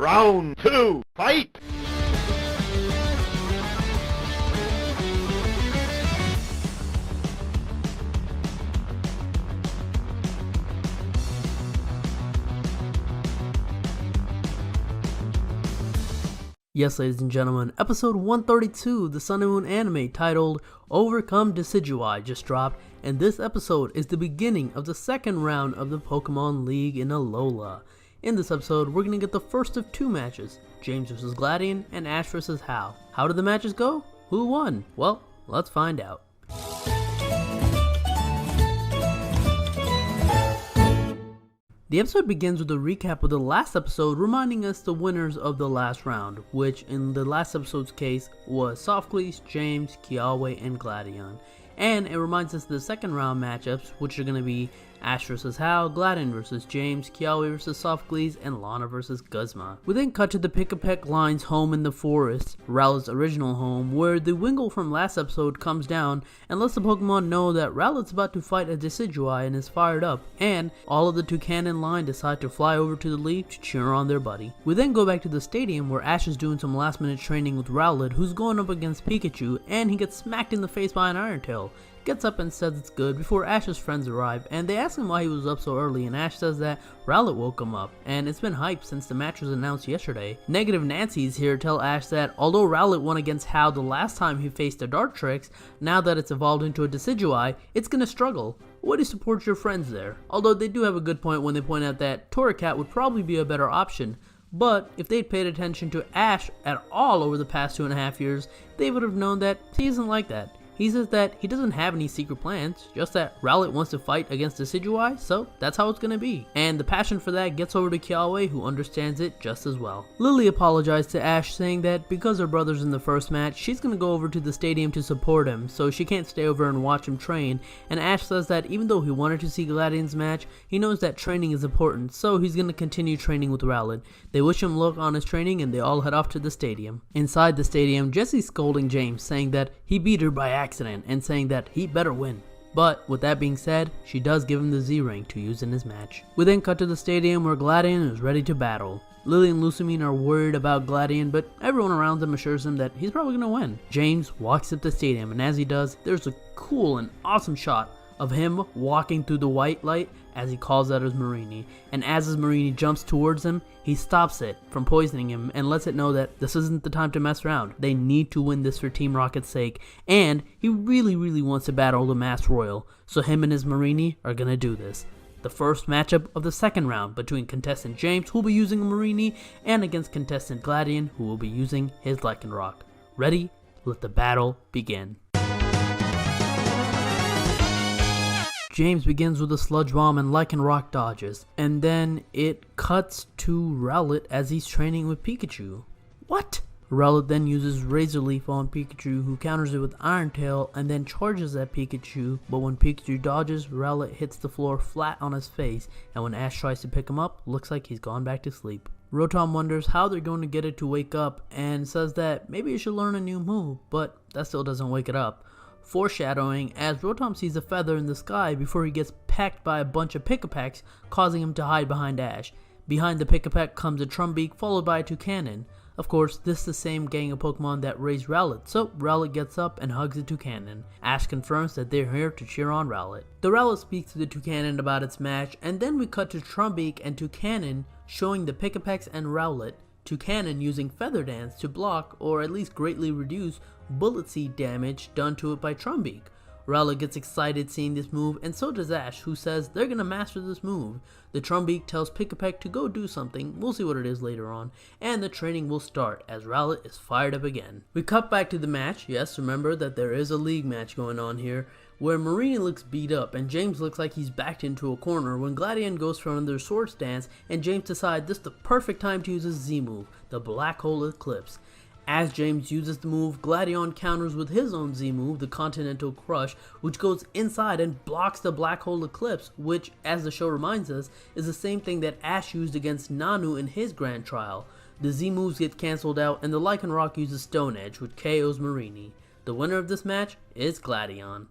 Round 2, fight! Yes, ladies and gentlemen, episode 132 of the Sun and Moon anime titled Overcome Decidueye just dropped, and this episode is the beginning of the second round of the Pokemon League in Alola. In this episode, we're going to get the first of two matches, James vs. Gladion and Ash vs. Hau. How did the matches go? Who won? Well, let's find out. The episode begins with a recap of the last episode, reminding us the winners of the last round, which in the last episode's case was Softglees, James, Kiawe, and Gladion. And it reminds us of the second round matchups, which are going to be Ash vs. Hau, Gladion vs. James, Kiawe vs. Softglees, and Lana vs. Guzma. We then cut to the Pick-a-Peck line's home in the forest, Rowlet's original home, where the Wingull from last episode comes down and lets the Pokemon know that Rowlet's about to fight a Decidueye and is fired up, and all of the Toucannon line decide to fly over to the league to cheer on their buddy. We then go back to the stadium where Ash is doing some last minute training with Rowlet, who's going up against Pikachu, and he gets smacked in the face by an Iron Tail. Gets up and says it's good before Ash's friends arrive, and they ask him why he was up so early, and Ash says that Rowlet woke him up, and it's been hyped since the match was announced yesterday. Negative Nancy's here tell Ash that although Rowlet won against Hau the last time he faced the Dartrix, now that it's evolved into a Decidueye, it's gonna struggle. Way to support your friends there. Although they do have a good point when they point out that Torracat would probably be a better option. But if they'd paid attention to Ash at all over the past 2.5 years, they would have known that he isn't like that. He says that he doesn't have any secret plans, just that Rowlet wants to fight against Decidueye, so that's how it's gonna be. And the passion for that gets over to Kiawe, who understands it just as well. Lily apologized to Ash, saying that because her brother's in the first match, she's gonna go over to the stadium to support him, so she can't stay over and watch him train. And Ash says that even though he wanted to see Gladion's match, he knows that training is important, so he's gonna continue training with Rowlet. They wish him luck on his training, and they all head off to the stadium. Inside the stadium, Jessie's scolding James, saying that he beat her by accident and saying that he better win. But with that being said, she does give him the Z-Ring to use in his match. We then cut to the stadium where Gladion is ready to battle. Lily and Lucamine are worried about Gladion, but everyone around them assures him that he's probably going to win. James walks up the stadium, and as he does, there's a cool and awesome shot of him walking through the white light as he calls out his Marini, and as his Marini jumps towards him, he stops it from poisoning him and lets it know that this isn't the time to mess around. They need to win this for Team Rocket's sake, and he really wants to battle the Masked Royal, so him and his Marini are gonna do this. The first matchup of the second round between contestant James, who will be using a Marini, and against contestant Gladion, who will be using his Lycanroc. Ready? Let the battle begin. James begins with a Sludge Bomb and Lycanroc dodges, and then it cuts to Rowlet as he's training with Pikachu. What? Rowlet then uses Razor Leaf on Pikachu, who counters it with Iron Tail and then charges at Pikachu, but when Pikachu dodges, Rowlet hits the floor flat on his face, and when Ash tries to pick him up, looks like he's gone back to sleep. Rotom wonders how they're going to get it to wake up and says that maybe it should learn a new move, but that still doesn't wake it up. Foreshadowing as Rotom sees a feather in the sky before he gets pecked by a bunch of Pick-a-Pecks, causing him to hide behind Ash. Behind the Pick-a-Peck comes a Trumbeak followed by a Toucannon. Of course, this is the same gang of Pokemon that raised Rowlet, so Rowlet gets up and hugs the Toucannon. Ash confirms that they're here to cheer on Rowlet. The Rowlet speaks to the Toucannon about its match, and then we cut to Trumbeak and Toucannon showing the Pick-a-Pecks and Rowlet. Toucannon using Feather Dance to block or at least greatly reduce Bullet Seed damage done to it by Trumbeak. Rowlet gets excited seeing this move, and so does Ash, who says they're gonna master this move. The Trumbeak tells Pick-a-Peck to go do something, we'll see what it is later on, and the training will start as Rowlet is fired up again. We cut back to the match. Yes, remember that there is a league match going on here, where Marini looks beat up and James looks like he's backed into a corner when Gladion goes for another sword stance, and James decides this is the perfect time to use his Z move, the Black Hole Eclipse. As James uses the move, Gladion counters with his own Z move, the Continental Crush, which goes inside and blocks the Black Hole Eclipse, which, as the show reminds us, is the same thing that Ash used against Nanu in his Grand Trial. The Z moves get cancelled out, and the Lycanroc uses Stone Edge, which KOs Marini. The winner of this match is Gladion.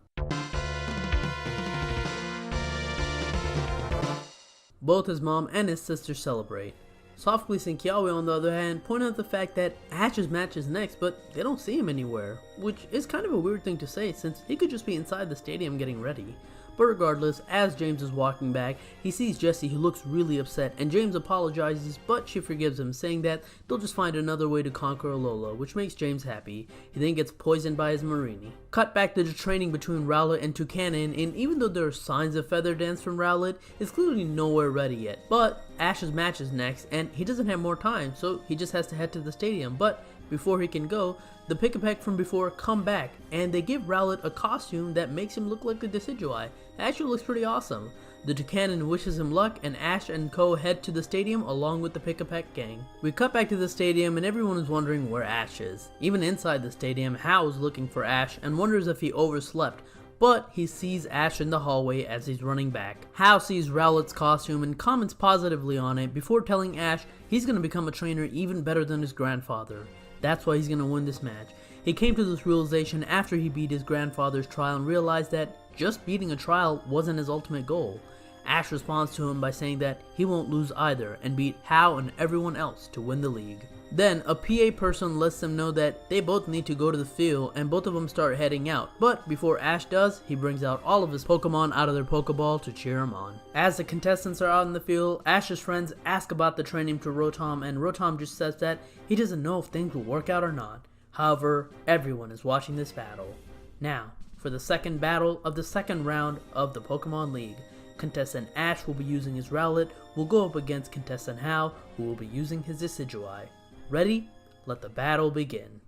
Both his mom and his sister celebrate. Softly and Kiawe, on the other hand, point out the fact that Ash's match is next, but they don't see him anywhere, which is kind of a weird thing to say since he could just be inside the stadium getting ready. But regardless, as James is walking back, he sees Jessie, who looks really upset, and James apologizes, but she forgives him, saying that they'll just find another way to conquer Alola, which makes James happy. He then gets poisoned by his Mareanie. Cut back to the training between Rowlet and Toucannon, and even though there are signs of Feather Dance from Rowlet, it's clearly nowhere ready yet. But Ash's match is next, and he doesn't have more time, so he just has to head to the stadium. But before he can go, the Pick-a-Peck from before come back, and they give Rowlet a costume that makes him look like a Decidueye. It actually looks pretty awesome. The Toucannon wishes him luck, and Ash and co head to the stadium along with the Pick-a-Peck gang. We cut back to the stadium, and everyone is wondering where Ash is. Even inside the stadium, Hao is looking for Ash and wonders if he overslept, but he sees Ash in the hallway as he's running back. Hao sees Rowlet's costume and comments positively on it before telling Ash he's going to become a trainer even better than his grandfather. That's why he's going to win this match. He came to this realization after he beat his grandfather's trial and realized that just beating a trial wasn't his ultimate goal. Ash responds to him by saying that he won't lose either and beat Hao and everyone else to win the league. Then a PA person lets them know that they both need to go to the field, and both of them start heading out. But before Ash does, he brings out all of his Pokemon out of their Pokeball to cheer him on. As the contestants are out in the field, Ash's friends ask about the training to Rotom, and Rotom just says that he doesn't know if things will work out or not. However, everyone is watching this battle. Now, for the second battle of the second round of the Pokemon League. Contestant Ash will be using his Rowlet, will go up against contestant Hao, who will be using his Decidueye. Ready? Let the battle begin.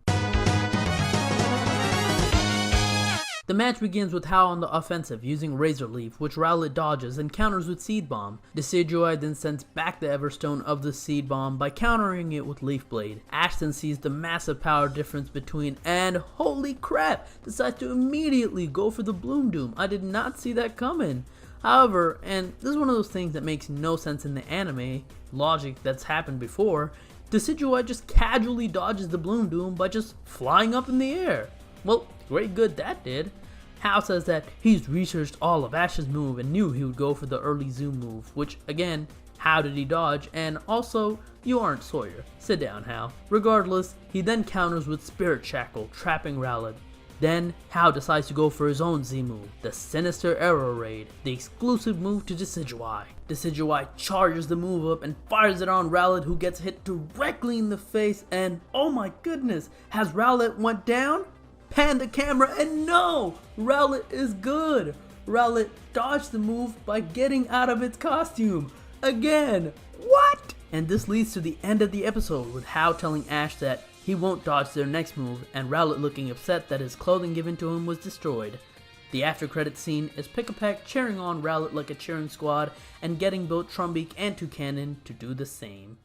The match begins with Hao on the offensive using Razor Leaf, which Rowlet dodges and counters with Seed Bomb. Decidueye then sends back the Everstone of the Seed Bomb by countering it with Leaf Blade. Ash then sees the massive power difference between and holy crap, decides to immediately go for the Bloom Doom. I did not see that coming. However, and this is one of those things that makes no sense in the anime logic that's happened before, Decidueye just casually dodges the Bloom Doom by just flying up in the air. Well, great good that did. Hao says that he's researched all of Ash's move and knew he would go for the early zoom move, which again, how did he dodge? And also, you aren't Sawyer. Sit down, Hao. Regardless, he then counters with Spirit Shackle, trapping Rowlet. Then, Hao decides to go for his own Z move, the Sinister Arrow Raid, the exclusive move to Decidueye. Decidueye charges the move up and fires it on Rowlet, who gets hit directly in the face, and oh my goodness, has Rowlet went down? Pan the camera and no! Rowlet is good! Rowlet dodged the move by getting out of its costume. Again! What? And this leads to the end of the episode with Hao telling Ash that he won't dodge their next move, and Rowlet looking upset that his clothing given to him was destroyed. The after credits scene is Pick-a-Peck cheering on Rowlet like a cheering squad and getting both Trumbeak and Toucannon to do the same.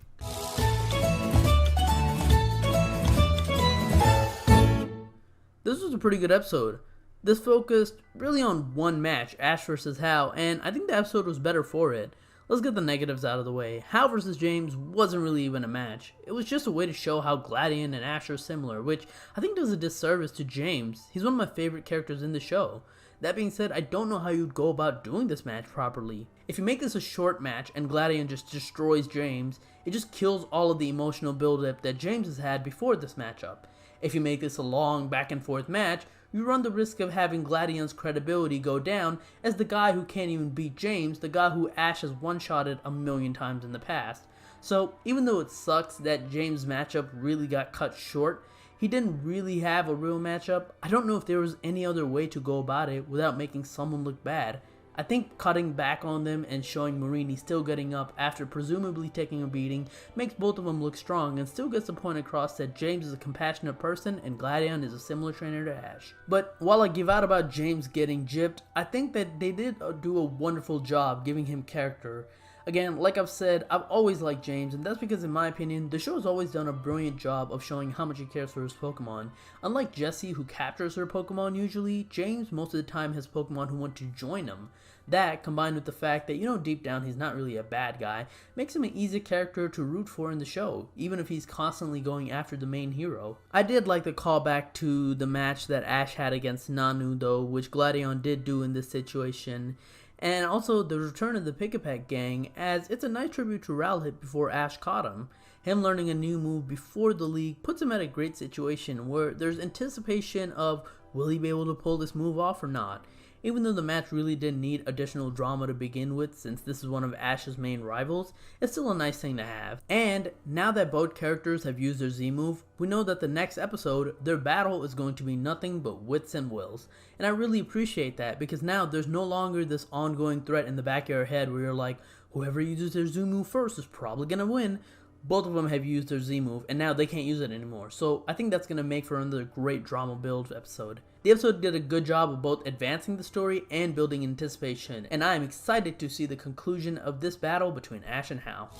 This was a pretty good episode. This focused really on one match, Ash vs. Hao, and I think the episode was better for it. Let's get the negatives out of the way. Hao vs. James wasn't really even a match. It was just a way to show how Gladion and Ash are similar, which I think does a disservice to James. He's one of my favorite characters in the show. That being said, I don't know how you'd go about doing this match properly. If you make this a short match and Gladion just destroys James, it just kills all of the emotional build-up that James has had before this matchup. If you make this a long back and forth match, you run the risk of having Gladion's credibility go down as the guy who can't even beat James, the guy who Ash has one-shotted a million times in the past. So even though it sucks that James' matchup really got cut short, he didn't really have a real matchup. I don't know if there was any other way to go about it without making someone look bad. I think cutting back on them and showing Mareanie still getting up after presumably taking a beating makes both of them look strong and still gets the point across that James is a compassionate person and Gladion is a similar trainer to Ash. But while I give out about James getting gypped, I think that they did do a wonderful job giving him character. Again, like I've said, I've always liked James, and that's because in my opinion, the show has always done a brilliant job of showing how much he cares for his Pokemon. Unlike Jessie, who captures her Pokemon usually, James most of the time has Pokemon who want to join him. That, combined with the fact that, deep down he's not really a bad guy, makes him an easy character to root for in the show, even if he's constantly going after the main hero. I did like the callback to the match that Ash had against Nanu though, which Gladion did do in this situation. And also the return of the Pick-a-Peck gang, as it's a nice tribute to Rowlet before Ash caught him. Him learning a new move before the league puts him at a great situation where there's anticipation of will he be able to pull this move off or not. Even though the match really didn't need additional drama to begin with, since this is one of Ash's main rivals, it's still a nice thing to have. And now that both characters have used their Z move, we know that the next episode, their battle is going to be nothing but wits and wills. And I really appreciate that, because now there's no longer this ongoing threat in the back of your head where you're like, whoever uses their Z move first is probably gonna win. Both of them have used their Z move, and now they can't use it anymore. So I think that's going to make for another great drama build episode. The episode did a good job of both advancing the story and building anticipation, and I am excited to see the conclusion of this battle between Ash and Hal.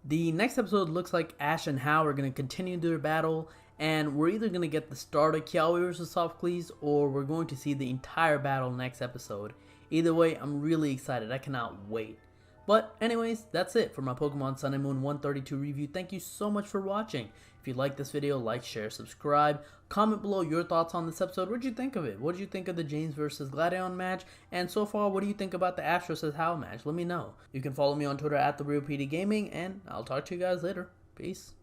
The next episode looks like Ash and Hal are going to continue their battle, and we're either going to get the start of Kiawe vs Softcleese, or we're going to see the entire battle next episode. Either way, I'm really excited. I cannot wait. But anyways, that's it for my Pokemon Sun and Moon 132 review. Thank you so much for watching. If you like this video, like, share, subscribe. Comment below your thoughts on this episode. What did you think of it? What did you think of the James vs Gladion match? And so far, what do you think about the Ash vs Hal match? Let me know. You can follow me on Twitter at TheRealPDGaming, and I'll talk to you guys later. Peace.